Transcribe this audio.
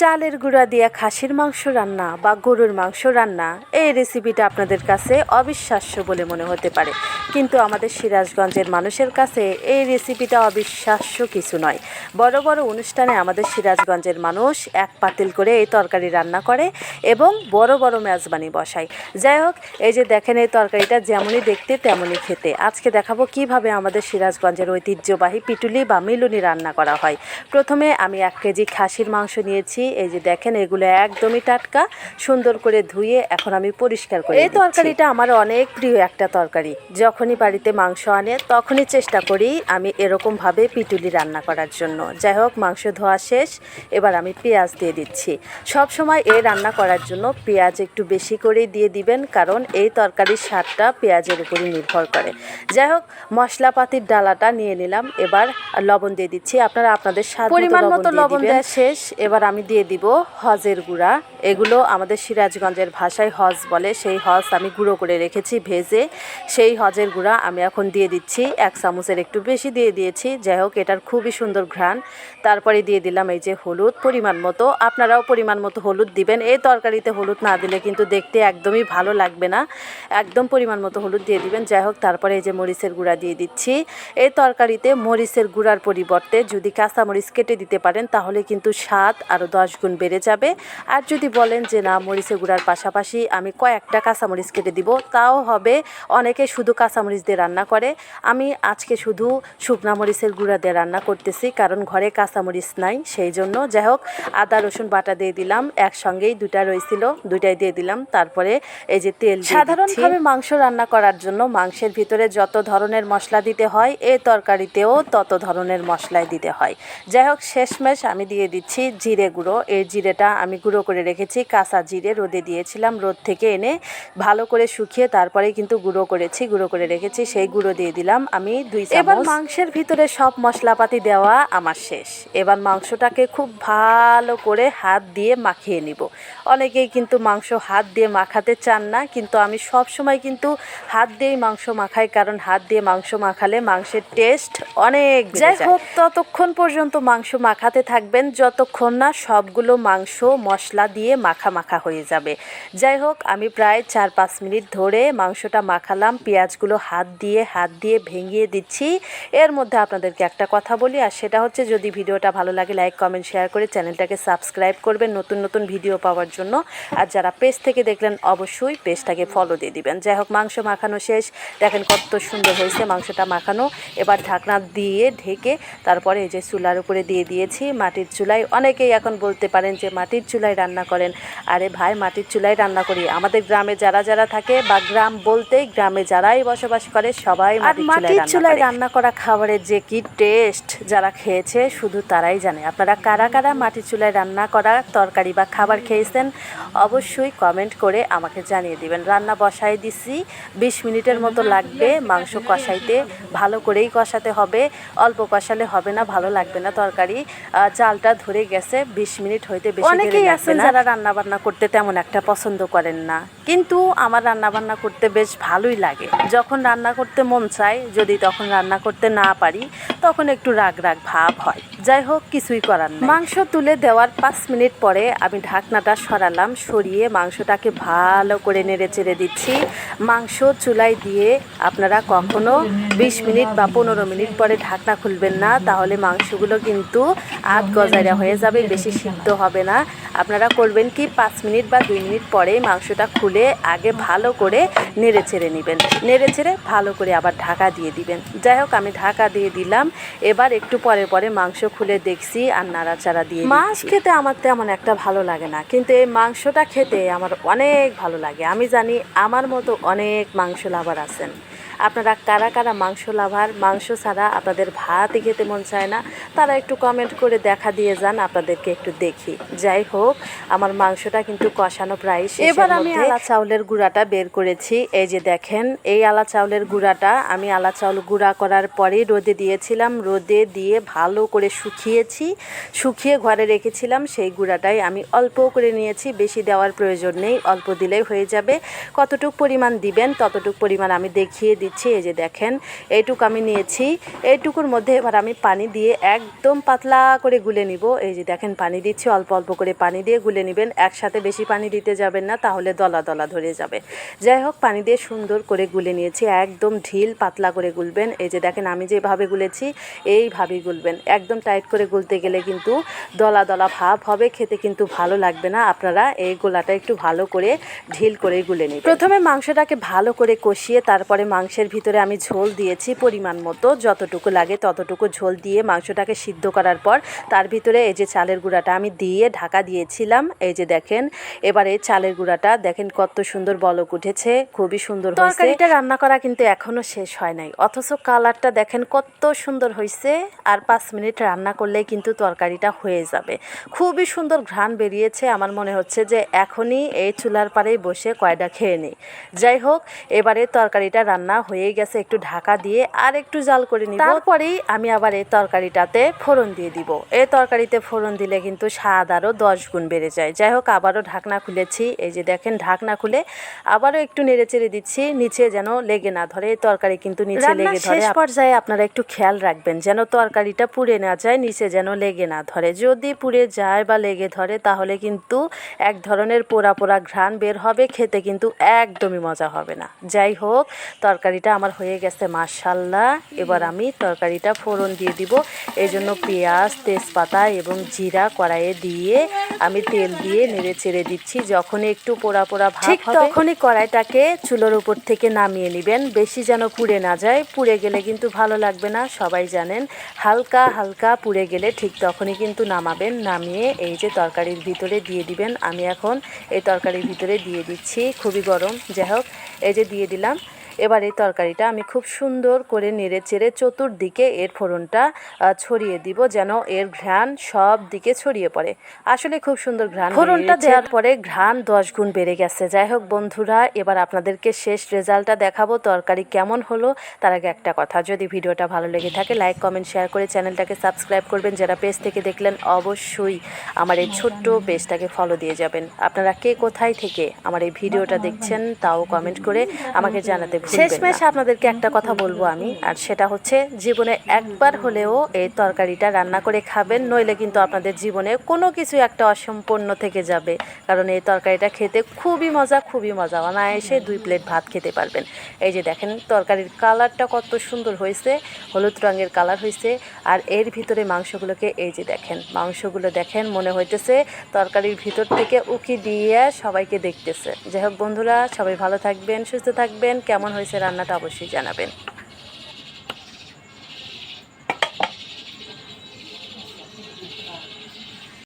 চালের গুঁড়া দিয়ে খাসির মাংস রান্না বা গরুর মাংস রান্না, এই রেসিপিটা আপনাদের কাছে অবিশ্বাস্য বলে মনে হতে পারে, কিন্তু আমাদের সিরাজগঞ্জের মানুষের কাছে এই রেসিপিটা অবিশ্বাস্য কিছু নয়। বড় বড় অনুষ্ঠানে আমাদের সিরাজগঞ্জের মানুষ এক পাতিল করে এই তরকারি রান্না করে এবং বড় বড় মেজবানি বসায়। যাই হোক, এই যে দেখেন, এই তরকারিটা যেমনই দেখতে তেমনই খেতে। আজকে দেখাবো কিভাবে আমাদের সিরাজগঞ্জের ঐতিহ্যবাহী পিটুলি বা মিলুনি রান্না করা হয়। প্রথমে আমি 1 কেজি খাসির মাংস নিয়েছি। এই যে দেখেন, এগুলো একদমই টাটকা, সুন্দর করে ধুয়ে এখন আমি পরিষ্কার করে এই তরকারিটা আমার অনেক প্রিয় একটা তরকারি। যখনই বাড়িতে মাংস আনে তখনই চেষ্টা করি আমি এরকমভাবে পিটুলি রান্না করার জন্য। যাই হোক, মাংস ধোয়া শেষ, এবার আমি পেঁয়াজ দিয়ে দিচ্ছি। সব সময় এই রান্না করার জন্য পেঁয়াজ একটু বেশি করেই দিয়ে দিবেন, কারণ এই তরকারির স্বাদটা পেঁয়াজের উপরই নির্ভর করে। যাই হোক, মশলাপাতির ডালাটা নিয়ে নিলাম। এবার লবণ দিয়ে দিচ্ছি, আপনারা আপনাদের স্বাদ পরিমাণ মতো লবণ দেওয়া শেষ। এবার আমি দিয়ে দিব হজের গুঁড়া। এগুলো আমাদের সিরাজগঞ্জের ভাষায় হজ বলে। সেই হজ আমি গুঁড়ো করে রেখেছি ভেজে, সেই হজের গুঁড়া আমি এখন দিয়ে দিচ্ছি। 1 চামচের একটু বেশি দিয়ে দিয়েছি। যাই হোক, এটার খুবই সুন্দর ঘ্রাণ। তারপরে দিয়ে দিলাম এই যে হলুদ পরিমাণ মতো। আপনারাও পরিমাণ মতো হলুদ দিবেন। এই তরকারিতে হলুদ না দিলে কিন্তু দেখতে একদমই ভালো লাগবে না, একদম পরিমাণ মতো হলুদ দিয়ে দিবেন। যাই হোক, তারপরে এই যে মরিচের গুঁড়া দিয়ে দিচ্ছি। এই তরকারিতে মরিচের গুঁড়ার পরিবর্তে যদি কাঁচামরিচ কেটে দিতে পারেন তাহলে কিন্তু স্বাদ আরও 10 গুণ বেড়ে যাবে। আর যদি বলেন যে না, মরিচের গুঁড়ার পাশাপাশি আমি কয়েকটা কাঁচামরিচ কেটে দিব, তাও হবে। অনেকে শুধু কাঁচামরিচ দিয়ে রান্না করে, আমি আজকে শুধু শুকনা মরিচের গুঁড়া দিয়ে রান্না করতেছি, কারণ ঘরে কাঁচামরিচ নাই, সেই জন্য। যাই হোক, আদা রসুন বাটা দিয়ে দিলাম, একসঙ্গেই দুটা রয়েছিল, দুটাই দিয়ে দিলাম। তারপরে এই যে তেল। সাধারণভাবে মাংস রান্না করার জন্য মাংসের ভিতরে যত ধরনের মশলা দিতে হয়, এই তরকারিতেও তত ধরনের মশলাই দিতে হয়। যাই হোক, শেষমেশ আমি দিয়ে দিচ্ছি জিরে গুঁড়ো। এই জিরেটা আমি গুঁড়ো করে রেখেছি, কাঁচা জিরে রোদে দিয়েছিলাম, রোদ থেকে এনে ভালো করে শুকিয়ে তারপরে কিন্তু গুঁড়ো করেছি, গুঁড়ো করে রেখেছি, সেই গুঁড়ো দিয়ে দিলাম আমি 2 চামচ। এবার মাংসের ভিতরে সব মশলাপাতি দেওয়া আমার শেষ। এবার মাংসটাকে খুব ভালো করে হাত দিয়ে মাখিয়ে নিব। অনেকেই কিন্তু মাংস হাত দিয়ে মাখাতে চান না, কিন্তু আমি সব সময় কিন্তু হাত দিয়েই মাংস মাখাই, কারণ হাত দিয়ে মাংস মাখালে মাংসের টেস্ট অনেক। যাই হোক, ততক্ষণ পর্যন্ত মাংস মাখাতে থাকবেন যতক্ষণ না সবগুলো মাংস মশলা দিয়ে মাখা মাখা হয়ে যাবে। যাই হোক, আমি প্রায় 4-5 মিনিট ধরে মাংসটা মাখালাম। পেঁয়াজগুলো হাত দিয়ে ভেঙিয়ে দিচ্ছি। এর মধ্যে আপনাদেরকে একটা কথা বলি, আর সেটা হচ্ছে, যদি ভিডিওটা ভালো লাগে লাইক কমেন্ট শেয়ার করে চ্যানেলটাকে সাবস্ক্রাইব করবেন নতুন নতুন ভিডিও পাওয়ার জন্য। আর যারা পেজ থেকে দেখলেন অবশ্যই পেজটাকে ফলো দিয়ে দিবেন। যাই হোক, মাংস মাখানো শেষ। দেখেন কত সুন্দর হয়েছে মাংসটা মাখানো। এবার ঢাকনা দিয়ে ঢেকে তারপরে এই যে চুলার উপরে দিয়ে দিয়েছি, মাটির চুলায়। অনেকেই এখন বলতে পারেন যে মাটির চুলায় রান্না করেন। আরে ভাই, মাটির চুলায় রান্না করি। আমাদের গ্রামে যারা যারা থাকে, বা গ্রাম বলতেই গ্রামে যারাই বসবাস করে, সবাই মাটির চুলায় রান্না করা খাবারের যে কি টেস্ট, যারা খেয়েছে শুধু তারাই জানে। আপনারা কারা কারা মাটির চুলায় রান্না করা তরকারি বা খাবার খেয়েছেন অবশ্যই কমেন্ট করে আমাকে জানিয়ে দিবেন। রান্না বসাই দিছি, 20 মিনিটের মতো লাগবে মাংস কষাইতে। ভালো করেই কষাতে হবে, অল্প কষালে হবে না, ভালো লাগবে না তরকারি। চালটা ধরে গেছে, 20 মিনিট হইতে বেশি। অনেকেই আছেন যারা রান্না বান্না করতে তেমন একটা পছন্দ করেন না, কিন্তু আমার রান্না বান্না করতে বেশ ভালোই লাগে। যখন রান্না করতে মন চায়, যদি তখন রান্না করতে না পারি, তখন একটু রাগ রাগ ভাব হয়। যাই হোক, কিছুই করার নেই। মাংস তুলে দেওয়ার 5 মিনিট পরে আমি ঢাকনাটা সরালাম, সরিয়ে মাংসটাকে ভালো করে নেড়ে চেড়ে দিচ্ছি। মাংস চুলায় দিয়ে আপনারা কখনো 20 মিনিট বা 15 মিনিট পরে ঢাকনা খুলবেন না, তাহলে মাংসগুলো কিন্তু আধ গজাইরা হয়ে যাবে, বেশি সিদ্ধ হবে না। আপনারা করবেন কি, 5 মিনিট বা 2 মিনিট পরে মাংসটা খুলে আগে ভালো করে নেড়ে চেড়ে নেবেন, নেড়ে চেড়ে ভালো করে আবার ঢাকা দিয়ে দিবেন। যাই হোক, আমি ঢাকা দিয়ে দিলাম। এবার একটু পরে পরে মাংস খুলে দেখছি আর নাড়াচাড়া দিয়ে। মাছ খেতে আমার তেমন একটা ভালো লাগে না, কিন্তু এই মাংসটা খেতে আমার অনেক ভালো লাগে। আমি জানি আমার মতো অনেক মাংস লাভার আছেন। আপনারা কারা কারা মাংস লাভার, মাংস ছাড়া আপনাদের ভাতই খেতে মন চায় না, তারা একটু কমেন্ট করে দেখা দিয়ে যান, আপনাদেরকে একটু দেখি। যাই হোক, আমার মাংসটা কিন্তু কষানো প্রায় শেষ। এবার আমি আলা চাউলের গুঁড়াটা বের করেছি। এই যে দেখেন, এই আলা চাউলের গুঁড়াটা আমি আলা চাউল গুঁড়া করার পরেই রোদে দিয়েছিলাম। রোদে দিয়ে ভালো করে শুকিয়েছি, শুকিয়ে ঘরে রেখেছিলাম। সেই গুঁড়াটাই আমি অল্প করে নিয়েছি, বেশি দেওয়ার প্রয়োজন নেই, অল্প দিলেই হয়ে যাবে। কতটুকু পরিমাণ দিবেন ততটুকু পরিমাণ আমি দেখিয়ে দিচ্ছি। এই যে দেখেন এইটুকু আমি নিয়েছি, এইটুকুর মধ্যে এবার আমি পানি দিয়ে একদম পাতলা করে গুলে নিব। এই যে দেখেন পানি দিচ্ছি, অল্প অল্প করে পানি দিয়ে গুলে নেবেন, একসাথে বেশি পানি দিতে যাবেন না, তাহলে দলা দলা ধরে যাবে। যাই হোক, পানি দিয়ে সুন্দর করে গুলে নিয়েছি, একদম ঢিল পাতলা করে গুলবেন। এই যে দেখেন আমি যেভাবে গুলেছি এইভাবেই গুলবেন। একদম টাইট করে গুলতে গেলে কিন্তু দলা দলা ভাব হবে, খেতে কিন্তু ভালো লাগবে না। আপনারা এই গোলাটা একটু ভালো করে ঢিল করে গুলে নিন। প্রথমে মাংসটাকে ভালো করে কষিয়ে তারপরে মাংসের ভিতরে আমি ঝোল দিয়েছি পরিমাণ মতো, যতটুকু লাগে ততটুকু ঝোল দিয়ে মাংসটাকে সিদ্ধ করার পর তার ভিতরে এই যে চালের গুঁড়াটা আমি দিয়ে ঢাকা দিয়েছিলাম। এই যে দেখেন এবারে চালের গুঁড়াটা দেখেন কত সুন্দর বলক উঠেছে, খুবই সুন্দর হয়েছে। তরকারিটা রান্না করা কিন্তু এখনো শেষ হয় নাই, অথচ কালারটা দেখেন কত সুন্দর হয়েছে। আর 5 মিনিট রান্না করলেই কিন্তু তরকারিটা হয়ে যাবে। খুবই সুন্দর ঘ্রাণ বেরিয়েছে, আমার মনে হচ্ছে যে এখনই এই চুলার পাড়েই বসে কয়টা খেয়ে নিই। যাই হোক, এবারে তরকারিটা রান্না হয়ে গেছে, একটু ঢাকা দিয়ে আর একটু জাল করে নিব। তারপরেই আমি আবার এই তরকারিটাতে ফোড়ন দিয়ে দিব। এই তরকারিতে ফোড়ন দিলে কিন্তু স্বাদ আরও 10 গুণ বেড়ে যায়। যাই হোক, আবারও ঢাকনা খুলেছি। এই যে দেখেন ঢাকনা খুলে আবারও একটু নেড়ে চেড়ে দিচ্ছি, নিচে যেন লেগে না ধরে। এই তরকারি কিন্তু নিচে লেগে ধরে। শেষ পর্যায়ে আপনারা একটু খেয়াল রাখবেন যেন তরকারিটা পুড়ে না যায়, নিচে যেন লেগে না ধরে। যদি পুড়ে যায় বা লেগে ধরে তাহলে কিন্তু এক ধরনের পোড়া পোড়া ঘ্রাণ বের হবে, খেতে কিন্তু একদমই মজা হবে না। যাই হোক, তরকারিটা আমার হয়ে গেছে মাশাআল্লাহ। এবার আমি তরকারিটা ফোড়ন দিয়ে দিব। এই জন্য পেঁয়াজ, তেজপাতা এবং জিরা কড়াইয়ে দিয়ে আমি তেল দিয়ে নেড়ে চেড়ে দিচ্ছি। যখনই একটু পোড়া পোড়া ভাব হবে তখনই কড়াইটাকে চুলোর উপর থেকে নামিয়ে নেবেন, বেশি যেন পুড়ে না যায়। পুড়ে গেলে কিন্তু ভালো লাগবে না, সবাই জানেন। হালকা হালকা পুড়ে গেলে ঠিক তখনই কিন্তু নামাবেন। নামিয়ে এই যে তরকারির ভিতরে দিয়ে দিবেন। আমি এখন এই তরকারির ভিতরে দিয়ে দিচ্ছি, খুবই গরম। যাই হোক, এই যে দিয়ে দিলাম। এবার এই তরকারিটা আমি খুব সুন্দর করে নেড়ে চেড়ে চতুর্দিকে এর ফোড়নটা ছড়িয়ে দিব, যেন এর ঘ্রাণ সব দিকে ছড়িয়ে পড়ে। আসলে খুব সুন্দর ঘ্রাণ। ফোড়নটা দেওয়ার পরে ঘ্রাণ 10 গুণ বেড়ে গেছে। যাই হোক বন্ধুরা, এবার আপনাদেরকে শেষ রেজাল্টটা দেখাবো তরকারি কেমন হলো। তার আগে একটা কথা, যদি ভিডিওটা ভালো লেগে থাকে লাইক কমেন্ট শেয়ার করে চ্যানেলটাকে সাবস্ক্রাইব করবেন। যারা পেজ থেকে দেখলেন অবশ্যই আমার এই ছোট্ট পেজটাকে ফলো দিয়ে যাবেন। আপনারা কে কোথায় থেকে আমার এই ভিডিওটা দেখছেন তাও কমেন্ট করে আমাকে জানাতে ভুলবেন না। শেষমেশ আপনাদেরকে একটা কথা বলবো আমি, আর সেটা হচ্ছে জীবনে একবার হলেও এই তরকারিটা রান্না করে খাবেন, নইলে কিন্তু আপনাদের জীবনে কোনো কিছু একটা অসম্পূর্ণ থেকে যাবে। কারণ এই তরকারিটা খেতে খুবই মজা, খুবই মজা। অনায়াসে 2 প্লেট ভাত খেতে পারবেন। এই যে দেখেন তরকারির কালারটা কত সুন্দর হয়েছে, হলুদ রঙের কালার হয়েছে। আর এর ভিতরে মাংসগুলোকে এই যে দেখেন, মাংসগুলো দেখেন মনে হইতেছে তরকারির ভিতর থেকে উকি দিয়ে সবাইকে দেখতেছে। যাই হোক বন্ধুরা, সবাই ভালো থাকবেন, সুস্থ থাকবেন। কেমন হয়েছে রান্নাটা অবশ্যই জানাবেন।